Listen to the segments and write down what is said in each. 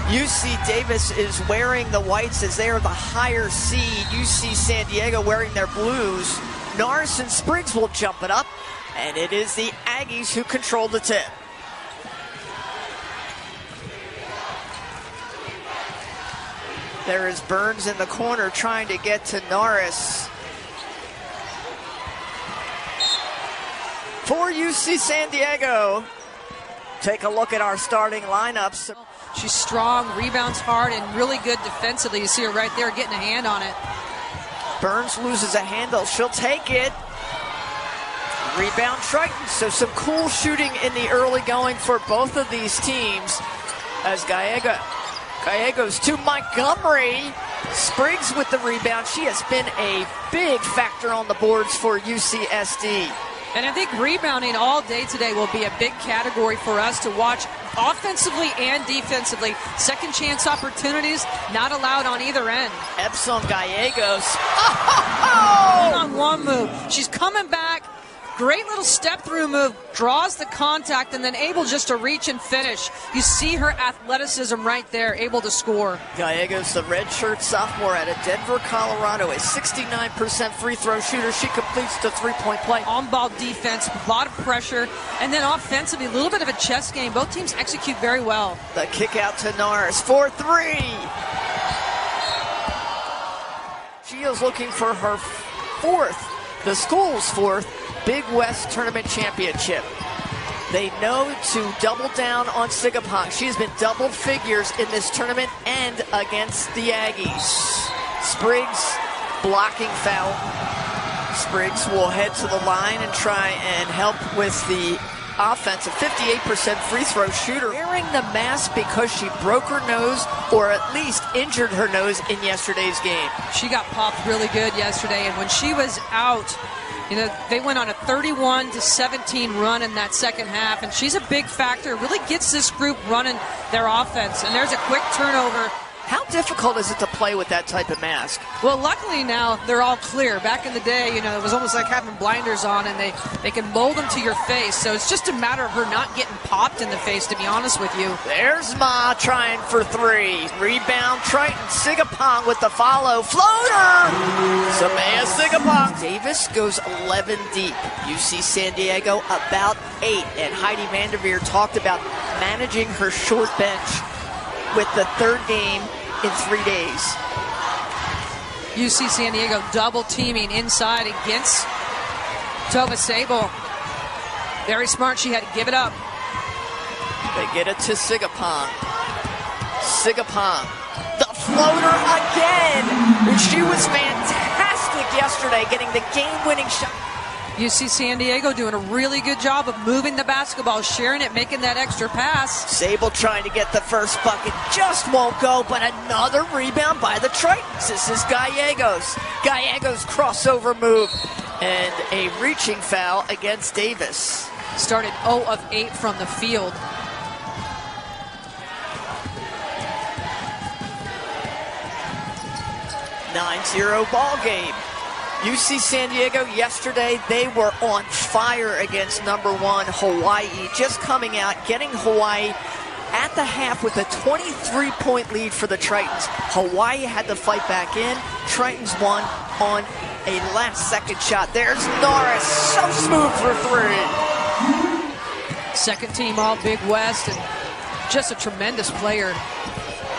UC Davis is wearing the whites as they are the higher seed. UC San Diego wearing their blues. Norris and Spriggs will jump it up, and it is the Aggies who control the tip. There is Burns in the corner trying to get to Norris. For UC San Diego, take a look at our starting lineups. She's strong, rebounds hard, and really good defensively. You see her right there getting a hand on it. Burns loses a handle. She'll take it. Rebound Tritons. So some cool shooting in the early going for both of these teams. As Gallegos to Montgomery. Spriggs with the rebound. She has been a big factor on the boards for UCSD. And I think rebounding all day today will be a big category for us to watch offensively and defensively. Second chance opportunities not allowed on either end. Epson Gallegos. One-on-one move. She's coming back. Great little step-through move, draws the contact, and then able just to reach and finish. You see her athleticism right there, able to score. Gallegos, the redshirt sophomore out of Denver, Colorado, a 69% free throw shooter. She completes the three-point play. On-ball defense, a lot of pressure, and then offensively, a little bit of a chess game. Both teams execute very well. The kick out to Norris for three. She is looking for her fourth, the school's fourth, Big West Tournament Championship. They know to double down on Sugapong. She has been double figures in this tournament and against the Aggies. Spriggs, blocking foul. Spriggs will head to the line and try and help with the offense. A 58% free throw shooter. Wearing the mask because she broke her nose or at least injured her nose in yesterday's game. She got popped really good yesterday, and when she was out, you know, they went on a 31-17 run in that second half, and she's a big factor. Really gets this group running their offense. And there's a quick turnover. How difficult is it to play with that type of mask? Well, luckily now they're all clear. Back in the day, you know, it was almost like having blinders on, and they can mold them to your face. So it's just a matter of her not getting popped in the face, to be honest with you. There's Ma trying for three. Rebound Triton. Sugapong with the follow. Floater! Sumayah Sugapong. Davis goes 11 deep. UC San Diego about 8. And Heidi Vanderveer talked about managing her short bench with the third game in 3 days. UC San Diego double teaming inside against Tova Sable. Very smart, she had to give it up. They get it to Sugapong. Sugapong, the floater again. She was fantastic yesterday, getting the game-winning shot. UC San Diego doing a really good job of moving the basketball, sharing it, making that extra pass. Sable trying to get the first bucket, just won't go, but another rebound by the Tritons. This is Gallegos. Gallegos crossover move, and a reaching foul against Davis. Started 0 of 8 from the field. (9-0) ball game. UC San Diego yesterday, they were on fire against number 1 Hawaii, just coming out, getting Hawaii at the half with a 23-point lead for the Tritons. Hawaii had to fight back in. Tritons won on a last-second shot. There's Norris, so smooth for three. Second team all Big West, and just a tremendous player.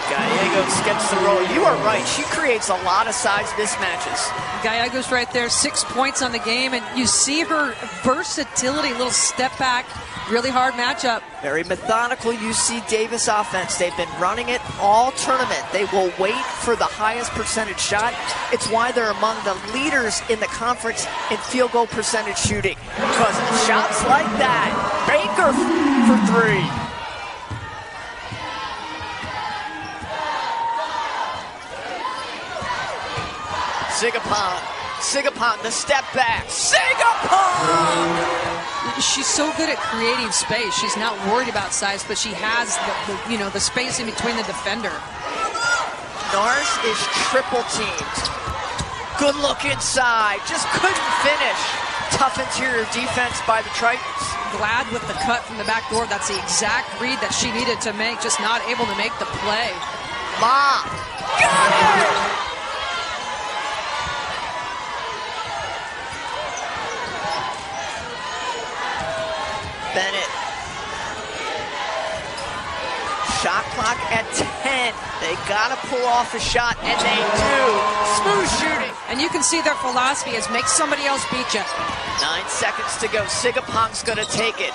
Gallegos gets the roll. You are right. She creates a lot of size mismatches. Gallegos right there, 6 points on the game, and you see her versatility, little step back, really hard matchup. Very methodical UC Davis offense. They've been running it all tournament. They will wait for the highest percentage shot. It's why they're among the leaders in the conference in field goal percentage shooting. Because of shots like that. Baker for three. Sugapong, the step back. Sugapong! She's so good at creating space. She's not worried about size, but she has the space in between the defender. Norris is triple teamed. Good look inside. Just couldn't finish. Tough interior defense by the Tritons. glad with the cut from the back door. That's the exact read that she needed to make, just not able to make the play. Ma, got it! Bennett. Shot clock at 10. They got to pull off a shot, and they do. Smooth shooting. And you can see their philosophy is make somebody else beat you. 9 seconds to go. Sugapong's going to take it.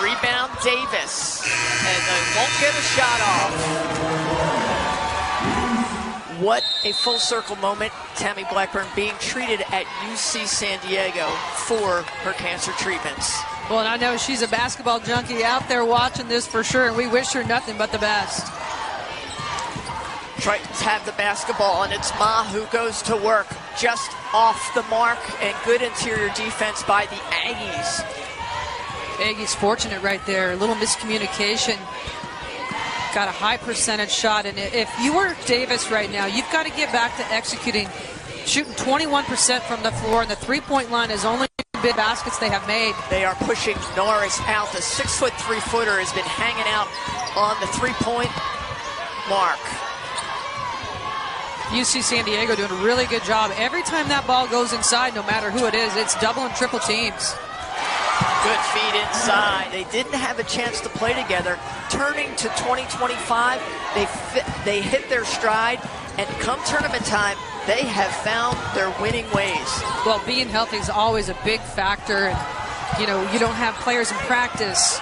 Rebound Davis. And they won't get a shot off. What a full circle moment. Tammy Blackburn being treated at UC San Diego for her cancer treatments. Well, and I know she's a basketball junkie out there watching this for sure, and we wish her nothing but the best. Tritons have the basketball, and it's Ma who goes to work just off the mark, and good interior defense by the Aggies. Aggies fortunate right there. A little miscommunication. Got a high percentage shot, and if you were Davis right now, you've got to get back to executing, shooting 21% from the floor, and the three-point line is only big baskets they have made. They are pushing Norris out. The 6-foot 3-footer has been hanging out on the three-point mark. UC San Diego doing a really good job. Every time that ball goes inside, no matter who it is, it's double and triple teams. Good feed inside. They didn't have a chance to play together. Turning to 2025, they hit their stride, and come tournament time, they have found their winning ways. Well, being healthy is always a big factor. And, you know, you don't have players in practice.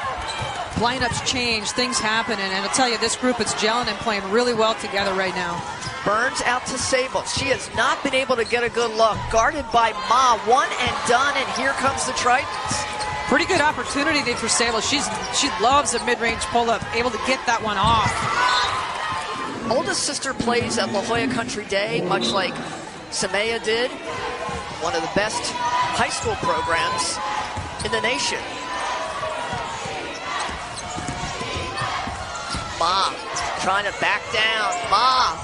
Lineups change, things happen, and I'll tell you, this group is gelling and playing really well together right now. Burns out to Sable. She has not been able to get a good look. Guarded by Ma, one and done, and here comes the Tritons. Pretty good opportunity for Sable. She loves a mid-range pull-up, able to get that one off. Oldest sister plays at La Jolla Country Day, much like Sumayah did. One of the best high school programs in the nation. Ma trying to back down. Ma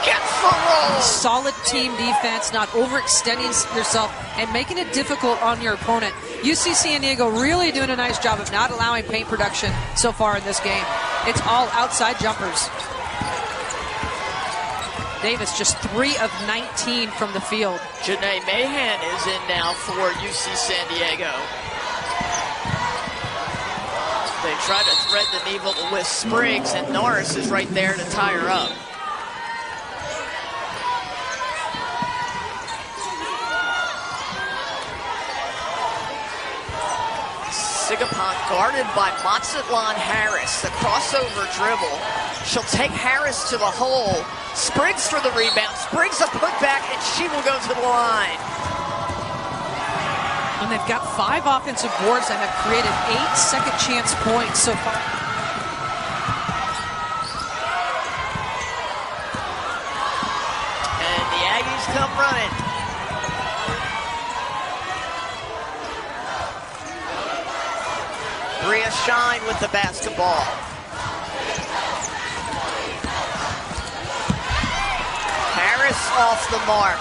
gets the roll. Solid team defense, not overextending yourself and making it difficult on your opponent. UC San Diego really doing a nice job of not allowing paint production so far in this game. It's all outside jumpers. Davis just 3 of 19 from the field. Janae Mahan is in now for UC San Diego. They try to thread the needle with Spriggs, and Norris is right there to tie her up. Sugapong guarded by Matsatlan Harris. The crossover dribble. She'll take Harris to the hole. Spriggs for the rebound. Spriggs a putback, and she will go to the line. And they've got 5 offensive boards that have created 8 second chance points so far. And the Aggies come running. Bria Shine with the basketball. Harris off the mark.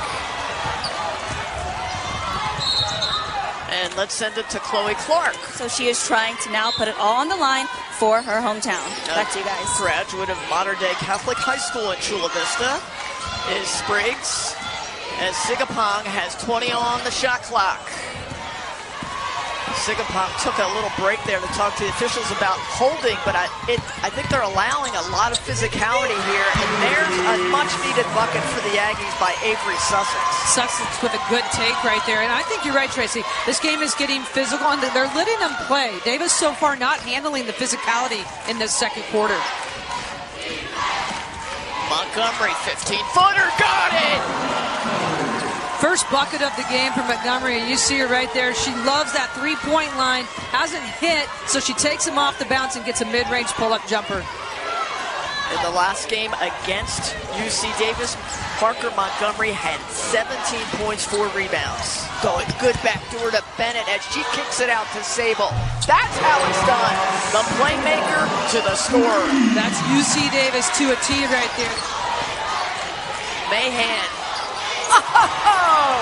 And let's send it to Chloe Clark. So she is trying to now put it all on the line for her hometown. Back to you guys. Graduate of Modern Day Catholic High School in Chula Vista is Spriggs, as Sugapong has 20 on the shot clock. Sugapong took a little break there to talk to the officials about holding, but I think they're allowing a lot of physicality here, and there's a much-needed bucket for the Aggies by Avery Sussex. Sussex with a good take right there, and I think you're right, Tracy. This game is getting physical, and they're letting them play. Davis so far not handling the physicality in this second quarter. Montgomery, 15-footer, got it! First bucket of the game for Montgomery, and you see her right there. She loves that three-point line, hasn't hit, so she takes him off the bounce and gets a mid-range pull-up jumper. In the last game against UC Davis, Parker Montgomery had 17 points, 4 rebounds. Going good backdoor to Bennett as she kicks it out to Sable. That's how it's done. The playmaker to the scorer. That's UC Davis to a T right there. Mahan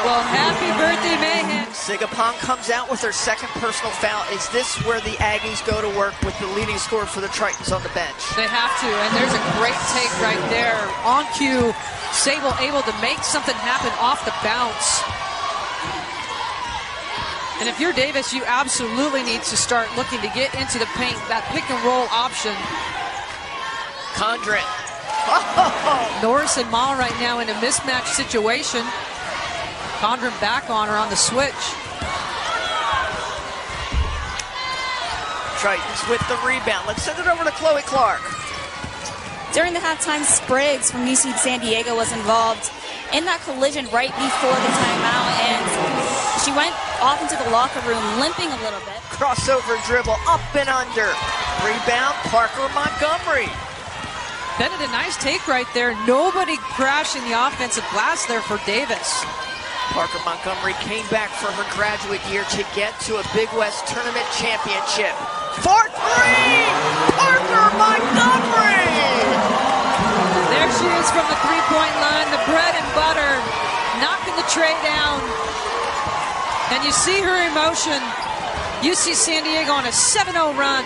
Well, happy birthday, Mayhem. Sugapong comes out with her second personal foul. Is this where the Aggies go to work with the leading scorer for the Tritons on the bench? They have to, and there's a great take right there. On cue, Sable able to make something happen off the bounce. And if you're Davis, you absolutely need to start looking to get into the paint, that pick and roll option. Condren. Norris and Ma right now in a mismatch situation. Condren back on her on the switch. Tritons with the rebound. Let's send it over to Chloe Clark. During the halftime, Spriggs from UC San Diego was involved in that collision right before the timeout, and she went off into the locker room limping a little bit. Crossover dribble, up and under. Rebound, Parker Montgomery. Bennett, a nice take right there. Nobody crashing the offensive glass there for Davis. Parker Montgomery came back for her graduate year to get to a Big West Tournament championship. For three! Parker Montgomery! There she is from the three-point line, the bread and butter, knocking the tray down. And you see her emotion. UC San Diego on a 7-0 run.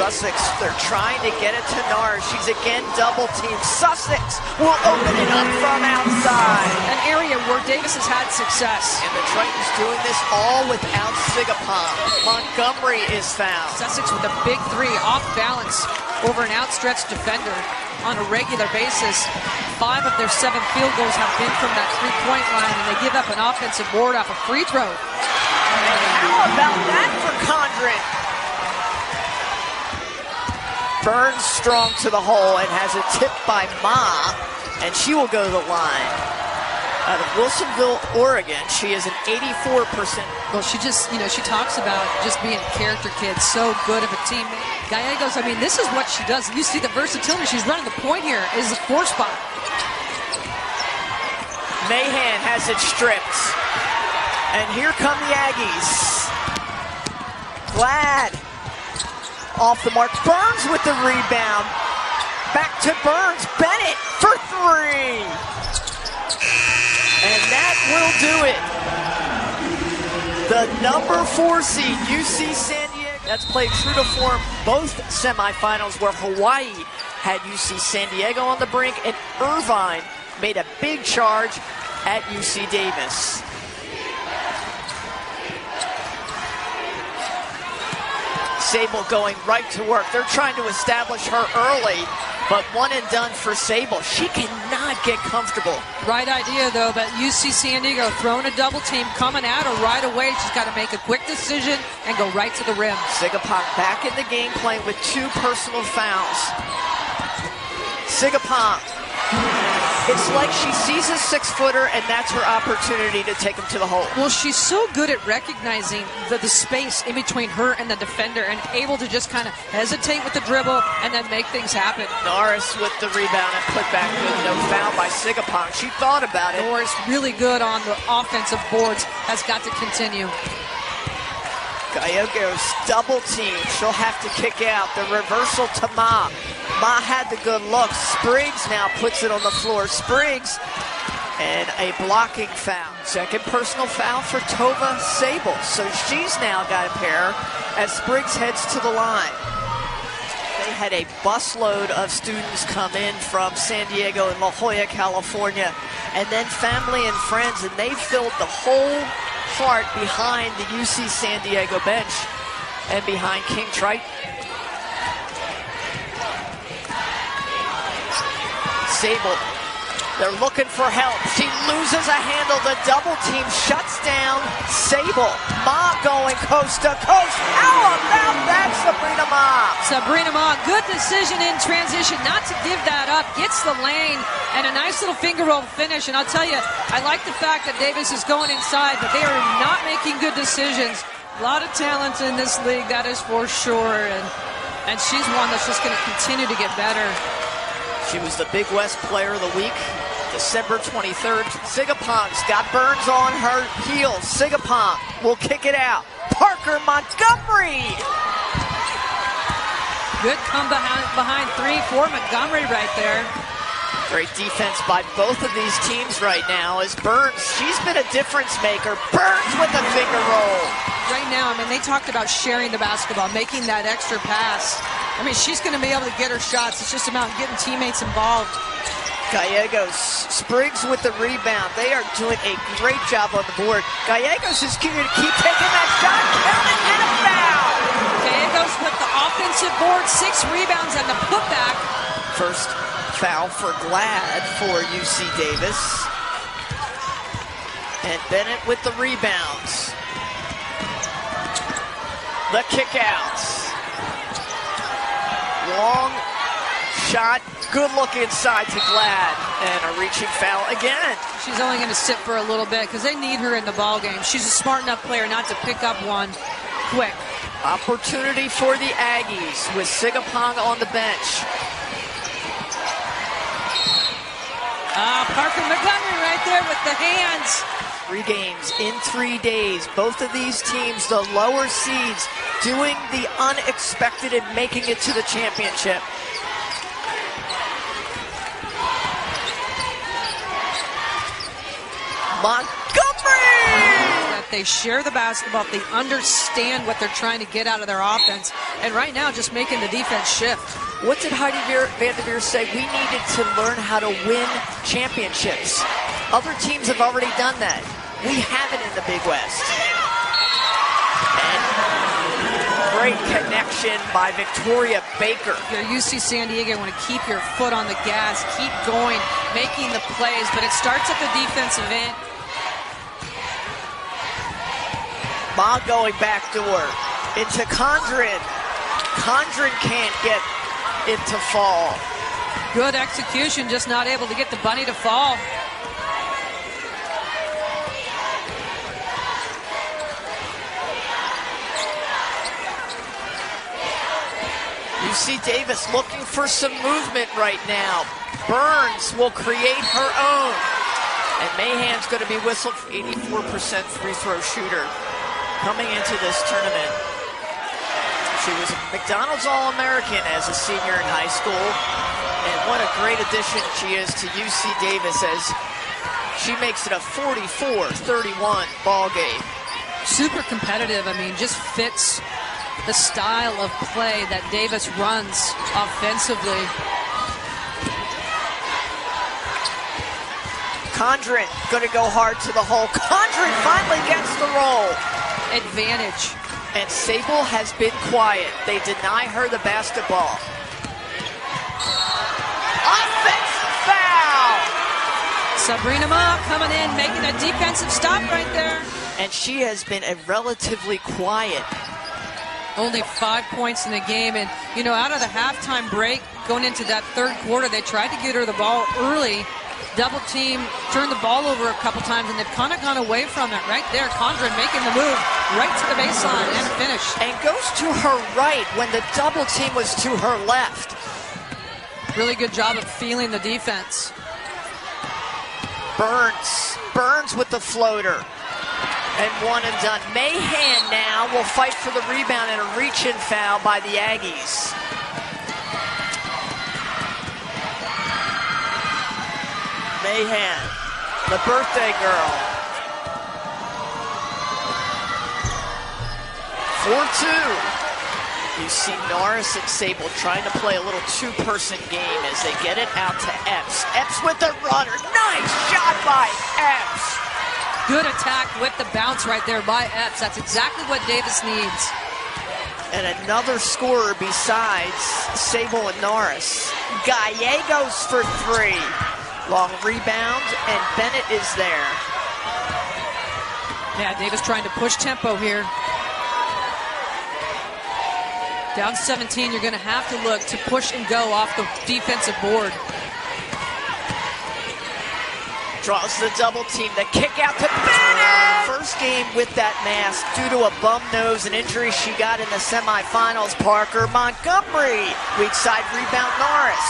Sussex, they're trying to get it to Nars. She's again double teamed. Sussex will open it up from outside. An area where Davis has had success. And the Tritons doing this all without Sugapong. Montgomery is fouled. Sussex with a big three, off balance over an outstretched defender on a regular basis. 5 of their 7 field goals have been from that three-point line, and they give up an offensive board off a free throw. And how about that for Condren? Burns strong to the hole and has a tip by Ma, and she will go to the line. Out of Wilsonville, Oregon, she is an 84%. Well, she just, she talks about just being a character kid, so good of a teammate. Gallegos, I mean, this is what she does. You see the versatility. She's running the point here, is the 4 spot. Mahan has it stripped. And here come the Aggies. Glad. Off the mark. Burns with the rebound. Back to Burns. Bennett for 3. And that will do it. The number 4 seed, UC San Diego. That's played true to form both semifinals where Hawaii had UC San Diego on the brink and Irvine made a big charge at UC Davis. Sable going right to work. They're trying to establish her early, but one and done for Sable. She cannot get comfortable. Right idea, though, but UC San Diego throwing a double team, coming at her right away. She's got to make a quick decision and go right to the rim. Sugapong back in the game playing with 2 personal fouls. Sugapong. It's like she sees a 6-footer, and that's her opportunity to take him to the hole. Well, she's so good at recognizing the space in between her and the defender and able to just kind of hesitate with the dribble and then make things happen. Norris with the rebound and put back good. No foul by Sugapong. She thought about it. Norris really good on the offensive boards. Has got to continue. Gallegos double team. She'll have to kick out. The reversal to Ma. Ma had the good look. Spriggs now puts it on the floor. Spriggs and a blocking foul. Second personal foul for Tova Sable. So she's now got a pair as Spriggs heads to the line. They had a busload of students come in from San Diego and La Jolla, California, and then family and friends, and they filled the whole part behind the UC San Diego bench and behind King Triton. Sable, they're looking for help. She loses a handle. The double team shuts down Sable. Ma going coast to coast. How about that, Sabrina Ma? Sabrina Ma, good decision in transition not to give that up. Gets the lane and a nice little finger roll finish. And I'll tell you, I like the fact that Davis is going inside, but they are not making good decisions. A lot of talent in this league, that is for sure. And she's one that's just going to continue to get better. She was the Big West Player of the Week, December 23rd. Sugapong's got Burns on her heels. Sugapong will kick it out. Parker Montgomery. Good come behind three for Montgomery right there. Great defense by both of these teams right now as Burns, she's been a difference maker. Burns with a finger roll. Right now, I mean, they talked about sharing the basketball, making that extra pass. I mean, she's going to be able to get her shots. It's just about getting teammates involved. Gallegos, Spriggs with the rebound. They are doing a great job on the board. Gallegos is going to keep taking that shot. Count it, and a foul. Gallegos with the offensive board, 6 rebounds and the putback. First foul for Glad for UC Davis. And Bennett with the rebounds. The kickouts. Long shot, good look inside to Glad, and a reaching foul again. She's only going to sit for a little bit because they need her in the ball game. She's a smart enough player not to pick up one quick. Opportunity for the Aggies with Sugapong on the bench. Parker Montgomery right there with the hands. 3 games in 3 days. Both of these teams, the lower seeds, doing the unexpected and making it to the championship. Montgomery! That they share the basketball, they understand what they're trying to get out of their offense, and right now just making the defense shift. What did Heidi Vanderveer say? We needed to learn how to win championships. Other teams have already done that. We haven't in the Big West. And great connection by Victoria Baker. Your UC San Diego want to keep your foot on the gas, keep going, making the plays, but it starts at the defensive end. Ma going back to work. Into Condren. Condren can't get it to fall. Good execution, just not able to get the bunny to fall. UC Davis looking for some movement right now. Burns will create her own. And Mahan's going to be whistled for 84% free throw shooter coming into this tournament. She was a McDonald's All-American as a senior in high school. And what a great addition she is to UC Davis as she makes it a 44-31 ball game. Super competitive, I mean, just fits the style of play that Davis runs offensively. Condren going to go hard to the hole. Condren finally gets the roll. Advantage. And Sable has been quiet. They deny her the basketball. Offensive foul! Sabrina Ma coming in, making a defensive stop right there. And she has been a relatively quiet. Only 5 points in the game, and you know, out of the halftime break, going into that third quarter, they tried to get her the ball early, double team, turned the ball over a couple times, and they've kind of gone away from it. Right there, Condren making the move right to the baseline and finish. And goes to her right when the double team was to her left. Really good job of feeling the defense. Burns with the floater. And one and done. Mahan now will fight for the rebound and a reach-in foul by the Aggies. Mahan, the birthday girl. 4-2. You see Norris and Sable trying to play a little two-person game as they get it out to Epps. Epps with the runner. Nice shot by Epps. Good attack with the bounce right there by Epps. That's exactly what Davis needs. And another scorer besides Sable and Norris. Gallegos for 3. Long rebound, and Bennett is there. Yeah, Davis trying to push tempo here. Down 17, you're going to have to look to push and go off the defensive board. Draws the double team, the kick out to Bennett! First game with that mask due to a bum nose, an injury she got in the semifinals. Parker Montgomery, weak side rebound Norris.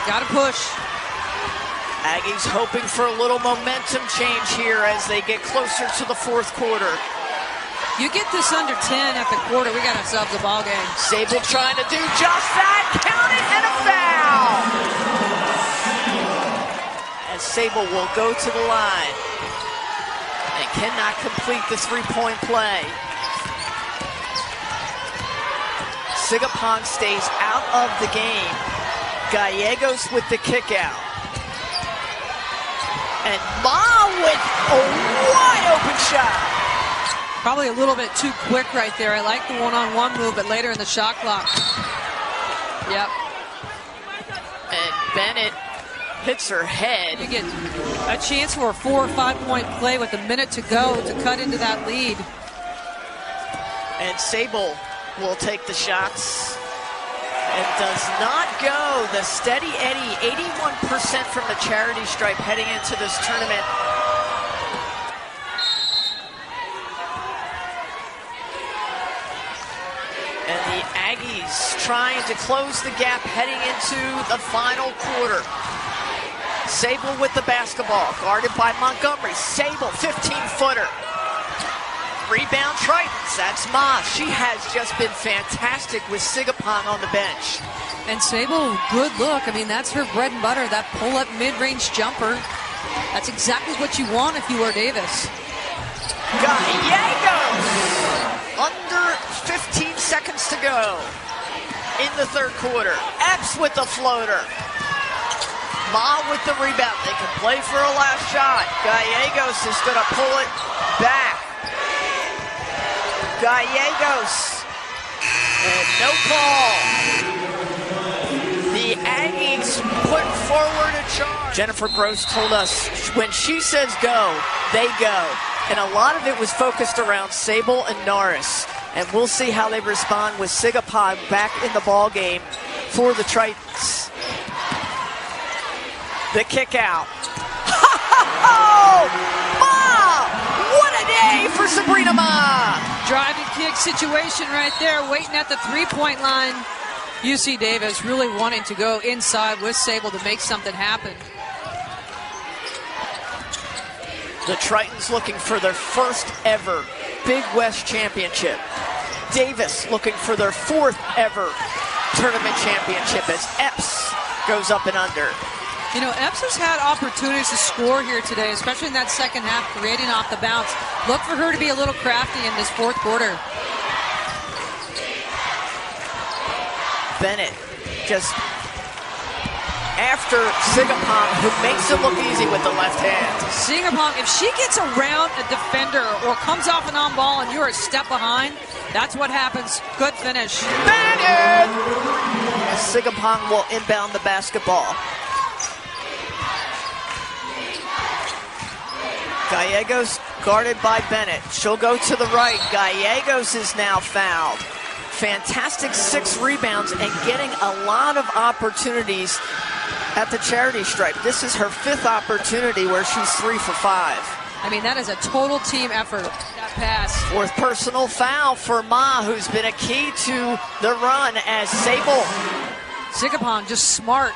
Got to push. Aggies hoping for a little momentum change here as they get closer to the fourth quarter. You get this under 10 at the quarter, we got ourselves a ball game. Sable trying to do just that. Count it, and a foul. As Sable will go to the line and cannot complete the three-point play. Sugapong stays out of the game. Gallegos with the kick out. And Ma with a wide open shot. Probably a little bit too quick right there. I like the one-on-one move, but later in the shot clock. Yep. And Bennett hits her head. You get a chance for a 4 or 5 point play with a minute to go to cut into that lead. And Sable will take the shots and does not go. The steady Eddie, 81% from the charity stripe heading into this tournament. And the Aggies trying to close the gap heading into the final quarter. Sable with the basketball, guarded by Montgomery. Sable, 15-footer. Rebound Tritons, that's Ma. She has just been fantastic with Sugapong on the bench. And Sable, good look. I mean, that's her bread and butter, that pull-up mid-range jumper. That's exactly what you want if you are Davis. Gallegos! Under 15 seconds to go in the third quarter. Epps with the floater. Ma with the rebound. They can play for a last shot. Gallegos is going to pull it back. Gallegos. And no call. The Aggies put forward a charge. Jennifer Gross told us when she says go, they go. And a lot of it was focused around Sable and Norris. And we'll see how they respond with Sugapong back in the ball game for the Tritons. The kick out. Oh, Ma! What a day for Sabrina Ma! Driving kick situation right there, waiting at the three-point line. UC Davis really wanting to go inside with Sable to make something happen. The Tritons looking for their first ever Big West championship. Davis looking for their fourth ever tournament championship as Epps goes up and under. You know, Epps has had opportunities to score here today, especially in that second half, creating off the bounce. Look for her to be a little crafty in this fourth quarter. Bennett just after Sugapong, who makes it look easy with the left hand. Sugapong, if she gets around a defender or comes off an on ball and you're a step behind, that's what happens. Good finish. Bennett! Sugapong will inbound the basketball. Gallegos guarded by Bennett. She'll go to the right. Gallegos is now fouled. Fantastic 6 rebounds and getting a lot of opportunities at the charity stripe. This is her 5th opportunity where she's 3 for 5. I mean, that is a total team effort, that pass. 4th personal foul for Ma, who's been a key to the run as Sable. Sugapong just smart.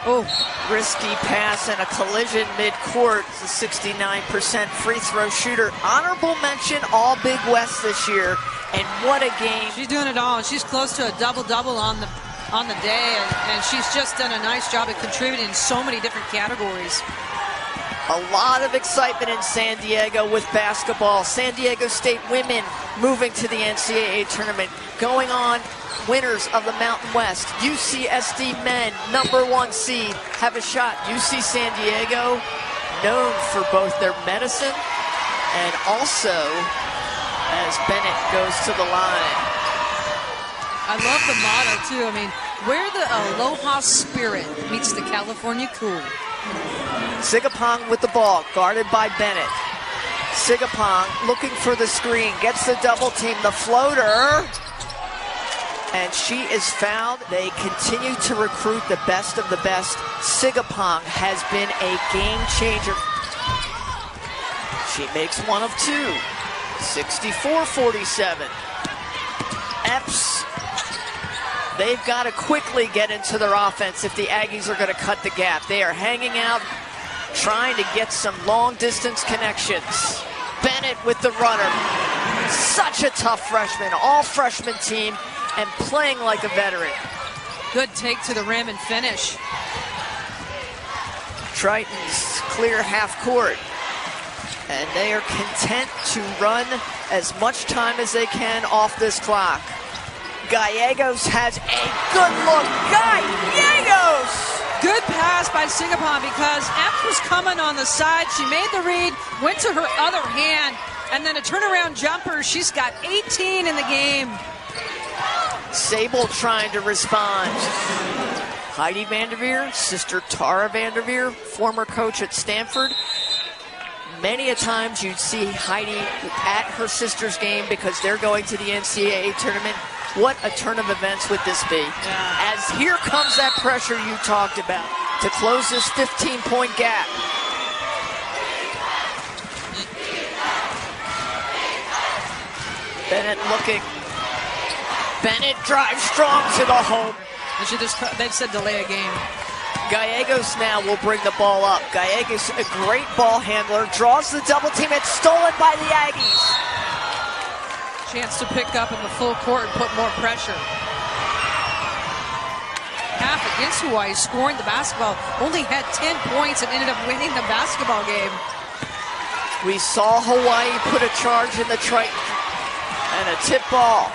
Oh, risky pass and a collision mid-court. The 69% free throw shooter. Honorable mention all Big West this year. And what a game. She's doing it all. She's close to a double-double on the day, and she's just done a nice job of contributing in so many different categories. A lot of excitement in San Diego with basketball. San Diego State women moving to the NCAA tournament. Going on, winners of the Mountain West. UCSD men, #1 seed, have a shot. UC San Diego, known for both their medicine and also as Bennett goes to the line. I love the motto, too. I mean, where the Aloha spirit meets the California cool. Sugapong with the ball, guarded by Bennett. Sugapong looking for the screen, gets the double team, the floater, and she is fouled. They continue to recruit the best of the best. Sugapong has been a game changer. She makes 1 of 2. 64-47. Epps, they've got to quickly get into their offense if the Aggies are going to cut the gap. They are hanging out, trying to get some long-distance connections. Bennett with the runner. Such a tough freshman, all freshman team, and playing like a veteran. Good take to the rim and finish. Tritons clear half court, and they are content to run as much time as they can off this clock. Gallegos has a good look. Gallegos! Good pass by Sugapong because Epps was coming on the side. She made the read, went to her other hand, and then a turnaround jumper. She's got 18 in the game. Sable trying to respond. Heidi Vanderveer, sister Tara Vanderveer, former coach at Stanford. Many a times you'd see Heidi at her sister's game because they're going to the NCAA tournament. What a turn of events would this be? Yeah. As here comes that pressure you talked about to close this 15-point gap. Bennett looking. Bennett drives strong to the home. They've said delay a game. Gallegos now will bring the ball up. Gallegos, a great ball handler, draws the double team. It's stolen by the Aggies. Chance to pick up in the full court and put more pressure. Half against Hawaii, scoring the basketball. Only had 10 points and ended up winning the basketball game. We saw Hawaii put a charge in the Triton and a tip ball.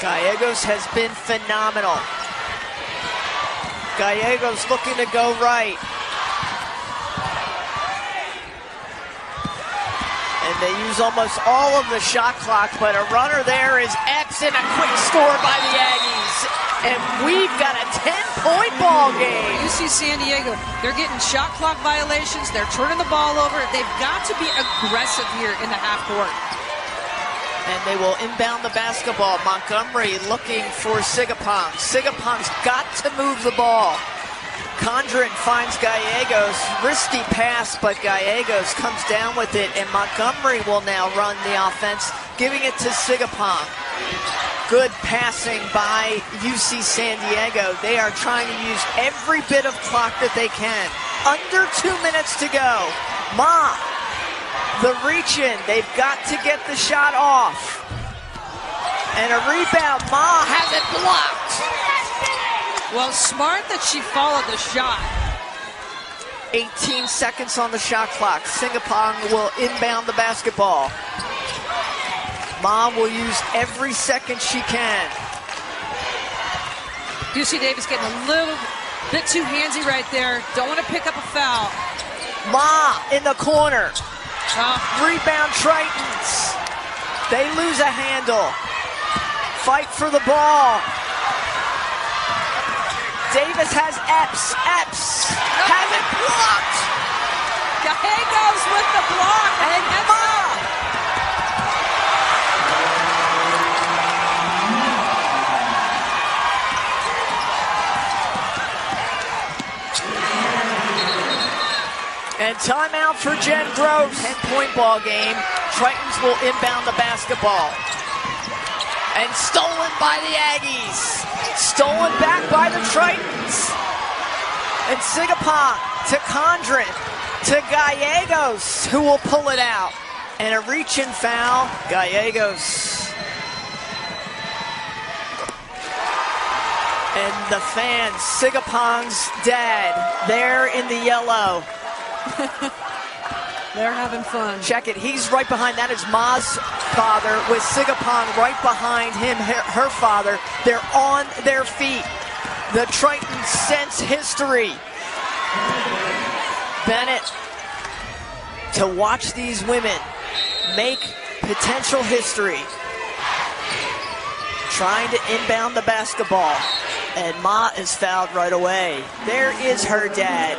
Gallegos has been phenomenal. Gallegos looking to go right. And they use almost all of the shot clock, but a runner there is Epps and a quick score by the Aggies. And we've got a 10-point ball game. UC San Diego, they're getting shot clock violations. They're turning the ball over. They've got to be aggressive here in the half court. And they will inbound the basketball. Montgomery looking for Sugapong. Sugapong's got to move the ball. Condren finds Gallegos. Risky pass, but Gallegos comes down with it, and Montgomery will now run the offense, giving it to Sugapong. Good passing by UC San Diego. They are trying to use every bit of clock that they can. Under 2 minutes to go. Ma, the reach in. They've got to get the shot off. And a rebound. Ma has it blocked. Well, smart that she followed the shot. 18 seconds on the shot clock. Sugapong will inbound the basketball. Ma will use every second she can. UC Davis getting a little bit too handsy right there. Don't want to pick up a foul. Ma in the corner. Rebound Tritons. They lose a handle. Fight for the ball. Davis has Epps. Epps has it blocked. Gallegos with the block. And Ma. And timeout for Jen Groves. 10-point ball game. Tritons will inbound the basketball. And stolen by the Aggies. Stolen back by the Tritons. And Sugapong to Condren to Gallegos, who will pull it out. And a reach-in foul. Gallegos. And the fans, Sugapong's dad, there in the yellow. They're having fun. Check it. He's right behind. That is Ma's father with Sugapong right behind him, her father. They're on their feet. The Tritons sense history. Bennett to watch these women make potential history. Trying to inbound the basketball. And Ma is fouled right away. There is her dad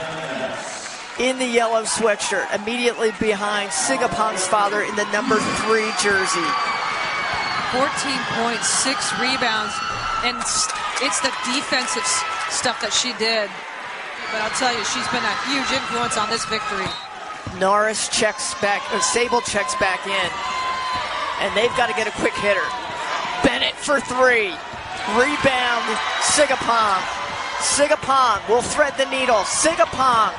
in the yellow sweatshirt, immediately behind Sugapong's father in the number 3 jersey. 14 points, 6 rebounds, and it's the defensive stuff that she did. But I'll tell you, she's been a huge influence on this victory. Norris checks back, Sable checks back in, and they've got to get a quick hitter. Bennett for 3. Rebound, Sugapong. Sugapong will thread the needle. Sugapong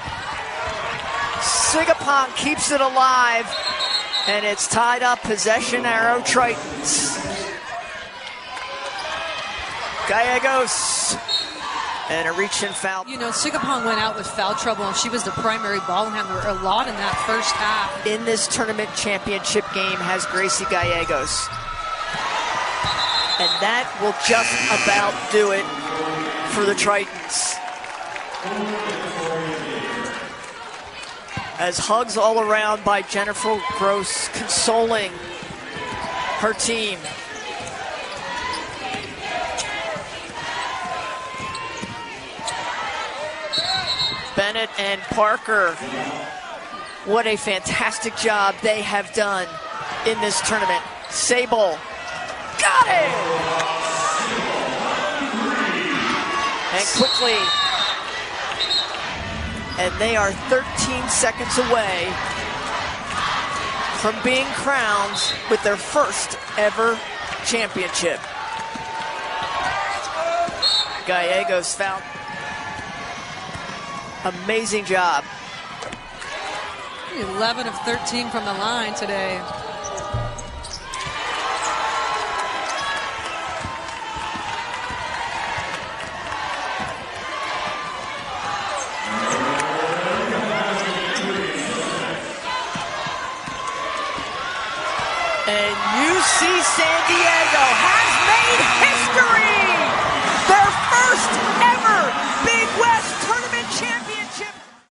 Sugapong keeps it alive, and it's tied up, possession arrow Tritons. Gallegos, and a reach and foul. You know, Sugapong went out with foul trouble, and she was the primary ball handler a lot in that first half. In this tournament championship game has Gracie Gallegos. And that will just about do it for the Tritons. As hugs all around by Jennifer Gross, consoling her team. Bennett and Parker, what a fantastic job they have done in this tournament. Sable, got it! And quickly, and they are 13 seconds away from being crowned with their first ever championship. Gallegos found amazing job. 11 of 13 from the line today. And UC San Diego